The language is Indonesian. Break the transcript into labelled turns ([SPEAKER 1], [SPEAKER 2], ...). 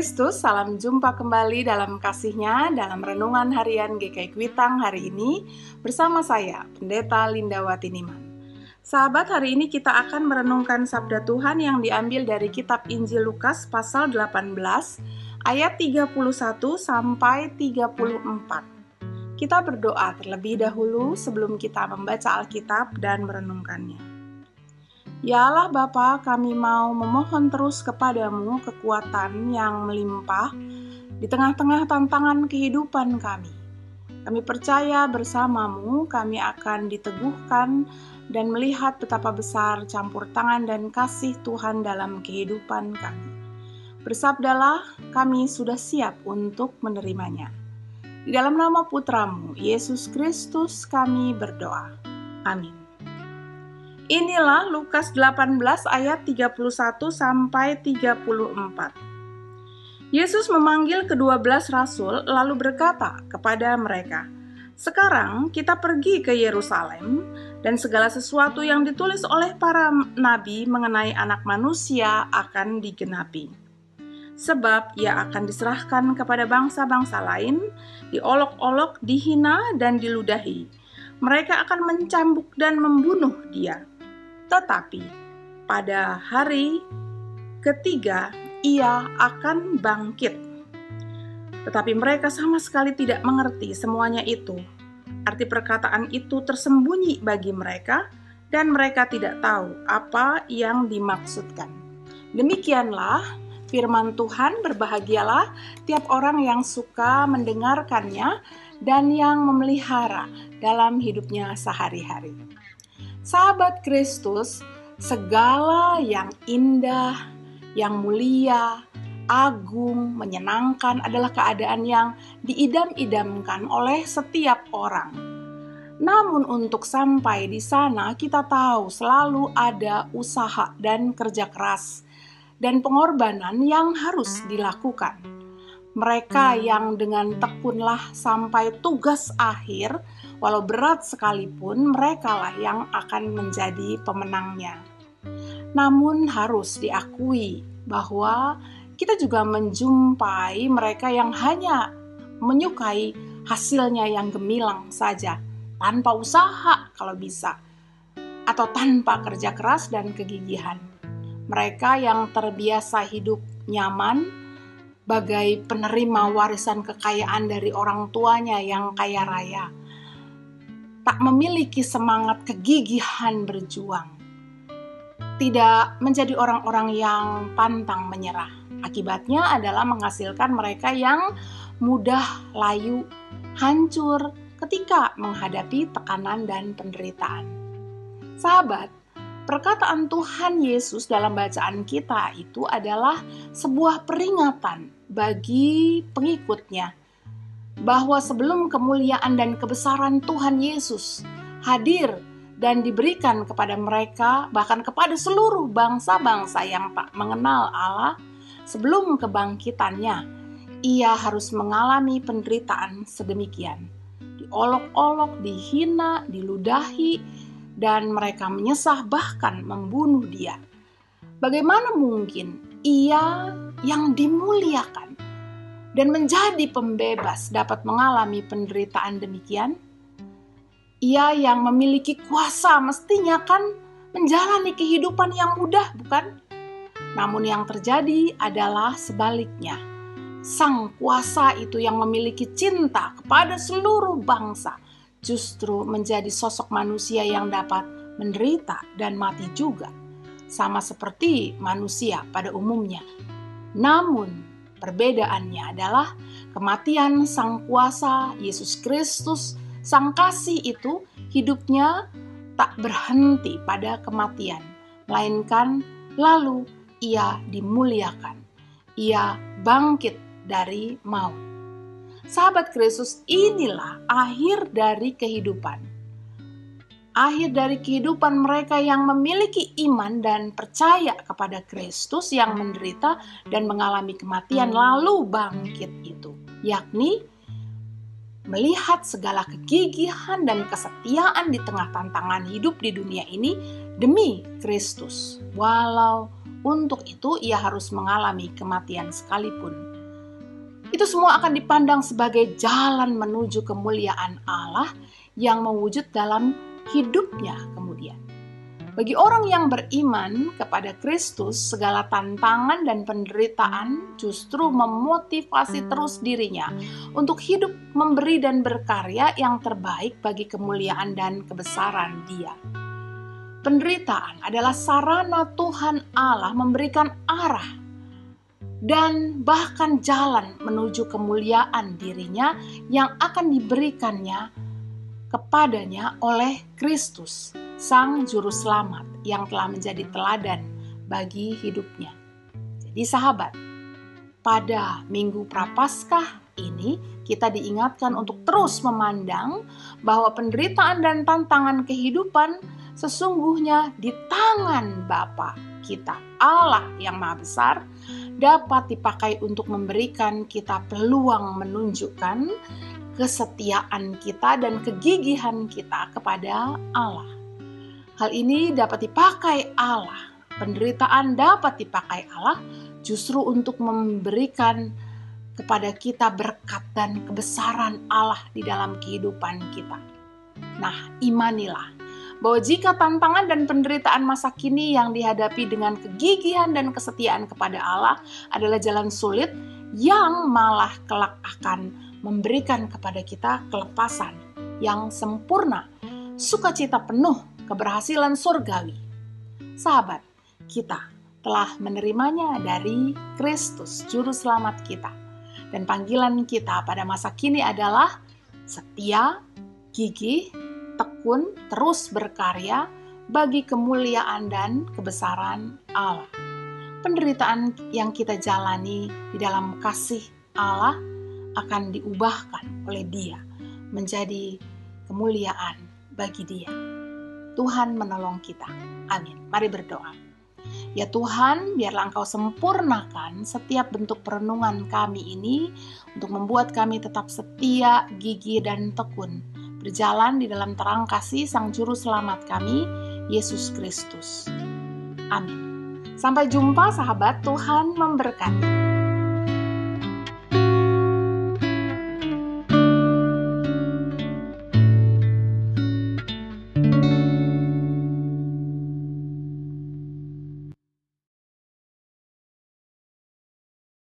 [SPEAKER 1] Kristus, salam jumpa kembali dalam kasih-Nya dalam renungan harian GKI Kuitang hari ini bersama saya, Pendeta Lindawati Niman. Sahabat, hari ini kita akan merenungkan sabda Tuhan yang diambil dari kitab Injil Lukas pasal 18 ayat 31 sampai 34. Kita berdoa terlebih dahulu sebelum kita membaca Alkitab dan merenungkannya. Ya Allah Bapa, kami mau memohon terus kepadamu kekuatan yang melimpah di tengah-tengah tantangan kehidupan kami. Kami percaya bersamamu kami akan diteguhkan dan melihat betapa besar campur tangan dan kasih Tuhan dalam kehidupan kami. Bersabdalah, kami sudah siap untuk menerimanya. Di dalam nama Putramu, Yesus Kristus kami berdoa. Amin. Inilah Lukas 18 ayat 31 sampai 34. Yesus memanggil ke-12 rasul lalu berkata kepada mereka, "Sekarang kita pergi ke Yerusalem dan segala sesuatu yang ditulis oleh para nabi mengenai Anak Manusia akan digenapi. Sebab ia akan diserahkan kepada bangsa-bangsa lain, diolok-olok, dihina dan diludahi. Mereka akan mencambuk dan membunuh dia. Tetapi pada hari ketiga ia akan bangkit." Tetapi mereka sama sekali tidak mengerti semuanya itu. Arti perkataan itu tersembunyi bagi mereka dan mereka tidak tahu apa yang dimaksudkan. Demikianlah firman Tuhan. Berbahagialah tiap orang yang suka mendengarkannya dan yang memelihara dalam hidupnya sehari-hari. Sahabat Kristus, segala yang indah, yang mulia, agung, menyenangkan adalah keadaan yang diidam-idamkan oleh setiap orang. Namun untuk sampai di sana kita tahu selalu ada usaha dan kerja keras dan pengorbanan yang harus dilakukan. Mereka yang dengan tekunlah sampai tugas akhir, walau berat sekalipun, merekalah yang akan menjadi pemenangnya. Namun harus diakui bahwa kita juga menjumpai mereka yang hanya menyukai hasilnya yang gemilang saja, tanpa usaha kalau bisa, atau tanpa kerja keras dan kegigihan. Mereka yang terbiasa hidup nyaman, bagai penerima warisan kekayaan dari orang tuanya yang kaya raya, tak memiliki semangat kegigihan berjuang, tidak menjadi orang-orang yang pantang menyerah. Akibatnya adalah menghasilkan mereka yang mudah layu, hancur ketika menghadapi tekanan dan penderitaan. Sahabat, perkataan Tuhan Yesus dalam bacaan kita itu adalah sebuah peringatan bagi pengikutnya bahwa sebelum kemuliaan dan kebesaran Tuhan Yesus hadir dan diberikan kepada mereka, bahkan kepada seluruh bangsa-bangsa yang tak mengenal Allah, sebelum kebangkitannya, ia harus mengalami penderitaan sedemikian. Diolok-olok, dihina, diludahi, dan mereka menyesah bahkan membunuh dia. Bagaimana mungkin ia yang dimuliakan dan menjadi pembebas dapat mengalami penderitaan demikian? Ia yang memiliki kuasa mestinya kan menjalani kehidupan yang mudah, bukan? Namun yang terjadi adalah sebaliknya. Sang kuasa itu yang memiliki cinta kepada seluruh bangsa justru menjadi sosok manusia yang dapat menderita dan mati juga, sama seperti manusia pada umumnya. Namun perbedaannya adalah kematian sang kuasa Yesus Kristus, sang kasih itu hidupnya tak berhenti pada kematian, melainkan lalu ia dimuliakan. Ia bangkit dari maut. Sahabat Kristus, inilah akhir dari kehidupan. Akhir dari kehidupan mereka yang memiliki iman dan percaya kepada Kristus yang menderita dan mengalami kematian lalu bangkit itu, yakni melihat segala kegigihan dan kesetiaan di tengah tantangan hidup di dunia ini demi Kristus, walau untuk itu ia harus mengalami kematian sekalipun. Itu semua akan dipandang sebagai jalan menuju kemuliaan Allah yang mewujud dalam hidupnya kemudian. Bagi orang yang beriman kepada Kristus, segala tantangan dan penderitaan justru memotivasi terus dirinya untuk hidup, memberi dan berkarya yang terbaik bagi kemuliaan dan kebesaran Dia. Penderitaan adalah sarana Tuhan Allah memberikan arah dan bahkan jalan menuju kemuliaan dirinya yang akan diberikannya kepadanya oleh Kristus, Sang Juru Selamat yang telah menjadi teladan bagi hidupnya. Jadi sahabat, pada Minggu Prapaskah ini kita diingatkan untuk terus memandang bahwa penderitaan dan tantangan kehidupan sesungguhnya di tangan Bapa kita, Allah yang Maha Besar, dapat dipakai untuk memberikan kita peluang menunjukkan kesetiaan kita dan kegigihan kita kepada Allah. Hal ini dapat dipakai Allah, penderitaan dapat dipakai Allah justru untuk memberikan kepada kita berkat dan kebesaran Allah di dalam kehidupan kita. Nah, imanilah bahwa jika tantangan dan penderitaan masa kini yang dihadapi dengan kegigihan dan kesetiaan kepada Allah adalah jalan sulit yang malah kelak akan memberikan kepada kita kelepasan yang sempurna, sukacita penuh, keberhasilan surgawi. Sahabat, kita telah menerimanya dari Kristus, Juru Selamat kita. Dan panggilan kita pada masa kini adalah setia, gigih, tekun, terus berkarya bagi kemuliaan dan kebesaran Allah. Penderitaan yang kita jalani di dalam kasih Allah akan diubahkan oleh Dia menjadi kemuliaan bagi Dia. Tuhan menolong kita. Amin. Mari berdoa. Ya Tuhan, biarlah Engkau sempurnakan setiap bentuk perenungan kami ini untuk membuat kami tetap setia, gigih, dan tekun berjalan di dalam terang kasih Sang Juru Selamat kami, Yesus Kristus. Amin. Sampai jumpa sahabat, Tuhan memberkati.